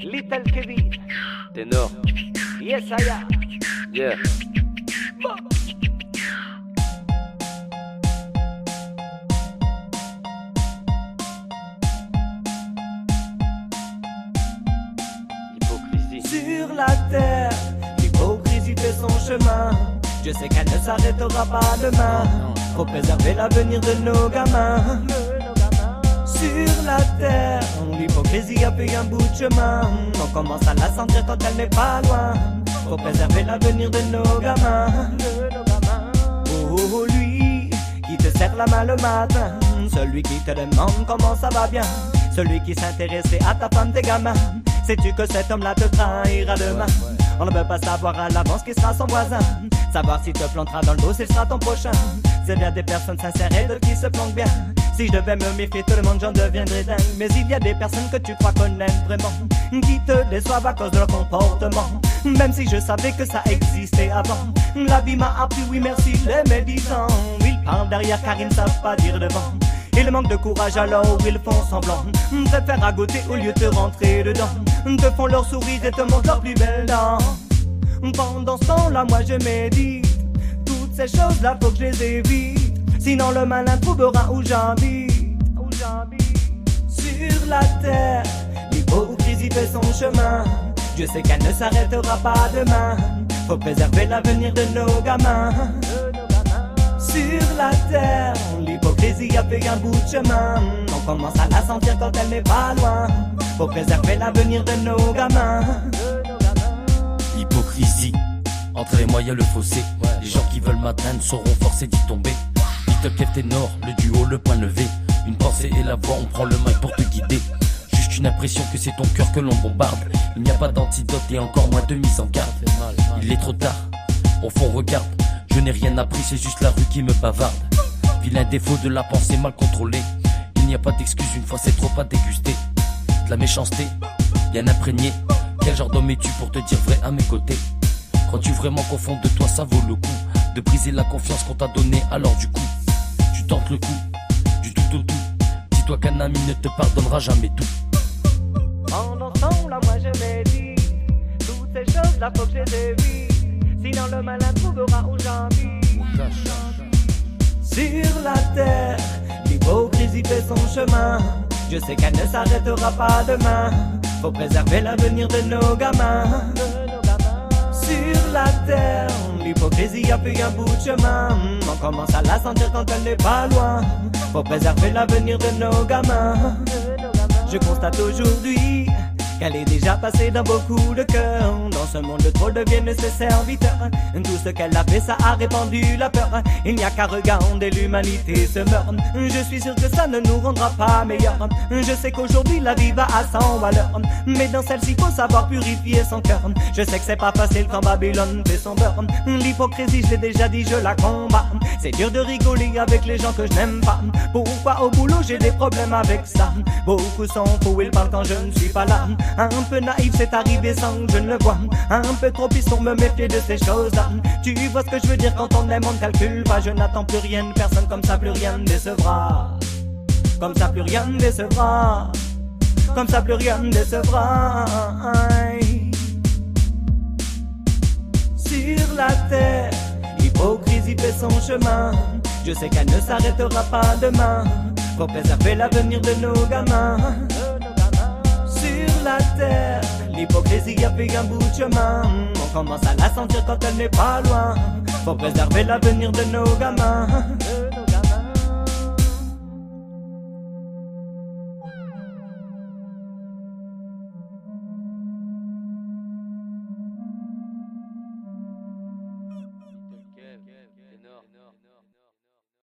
Little Kevin, Ténor, yes I am. yeah. Hypocrisie. Sur la terre, l'hypocrisie fait son chemin. Je sais qu'elle ne s'arrêtera pas demain. Faut préserver l'avenir de nos gamins. Sur la terre, l'hypocrisie a fait un bout de chemin. On commence à la sentir quand elle n'est pas loin. Faut préserver l'avenir de nos gamins. Oh, lui qui te serre la main le matin, celui qui te demande comment ça va bien, celui qui s'intéressait à ta femme, tes gamins. Sais-tu que cet homme-là te trahira demain? On ne peut pas savoir à l'avance qui sera son voisin, savoir s'il te plantera dans le dos, s'il sera ton prochain. C'est bien des personnes sincères et d'autres qui se planquent bien. Si je devais me méfier tout le monde, j'en deviendrais dingue. Mais il y a des personnes que tu crois connaître vraiment, qui te déçoivent à cause de leur comportement. Même si je savais que ça existait avant, la vie m'a appris, oui merci, les médisants. Ils parlent derrière car ils ne savent pas dire devant. Ils manquent de courage alors ils font semblant, préfèrent ragoter au lieu de rentrer dedans. Te font leur sourire et te montrent leurs plus belles dents. Pendant ce temps-là, moi je médite. Toutes ces choses-là, faut que je les évite. Sinon le malin trouvera où j'habite. Sur la terre, l'hypocrisie fait son chemin. Je sais qu'elle ne s'arrêtera pas demain. Faut préserver l'avenir de nos gamins. Sur la terre, l'hypocrisie a fait un bout de chemin. On commence à la sentir quand elle n'est pas loin. Faut préserver l'avenir de nos gamins. Hypocrisie, entre les moyens le fossé. Les gens qui veulent m'atteindre seront forcés d'y tomber. Little Kev Ténor, le duo, le point levé. Une pensée et la voix, on prend le mic pour te guider. Juste une impression que c'est ton cœur que l'on bombarde. Il n'y a pas d'antidote et encore moins de mise en garde. Il est trop tard, au fond regarde. Je n'ai rien appris, c'est juste la rue qui me bavarde. Vilain défaut de la pensée mal contrôlée. Il n'y a pas d'excuse, une fois c'est trop à déguster. De la méchanceté, bien imprégnée. Quel genre d'homme es-tu pour te dire vrai à mes côtés? Crois-tu vraiment qu'au fond de toi ça vaut le coup de briser la confiance qu'on t'a donnée? Alors du coup, tu tentes le coup, du tout au tout. Dis-toi qu'un ami ne te pardonnera jamais tout. Pendant ce temps-là, moi je médite. Toutes ces choses-là, faut que je les évite. Sinon le malin trouvera où j'habite. Sur la terre, l'hypocrisie fait son chemin. Je sais qu'elle ne s'arrêtera pas demain. Faut préserver l'avenir de nos gamins. Sur la terre, l'hypocrisie a fait un bout de chemin. On commence à la sentir quand elle n'est pas loin. Faut préserver l'avenir de nos gamins. Je constate aujourd'hui qu'elle est déjà passée dans beaucoup de cœurs. Dans ce monde, le troll deviennent ses serviteurs. Tout ce qu'elle a fait, ça a répandu la peur. Il n'y a qu'à regarder l'humanité se meurt. Je suis sûr que ça ne nous rendra pas meilleurs. Je sais qu'aujourd'hui la vie va à 100 à l'heure, mais dans celle-ci faut savoir purifier son cœur. Je sais que c'est pas facile quand Babylone fait son beurre. L'hypocrisie, je l'ai déjà dit, je la combats. C'est dur de rigoler avec les gens que je n'aime pas. Pourquoi au boulot j'ai des problèmes avec ça? Beaucoup sont fous, ils parlent quand je ne suis pas là. Un peu naïf, c'est arrivé sans que je ne le vois. Un peu trop pisse pour me méfier de ces choses-là. Tu vois ce que je veux dire, quand on aime on ne calcule pas. Je n'attends plus rien de personne, comme ça plus rien ne décevra. Comme ça plus rien ne décevra. Comme ça plus rien ne décevra. Sur la terre, l'hypocrisie fait son chemin. Je sais qu'elle ne s'arrêtera pas demain. Faut préserver l'avenir de nos gamins. Sur la terre, l'hypocrisie a fait un bout de chemin. On commence à la sentir quand elle n'est pas loin. Faut préserver l'avenir de nos gamins.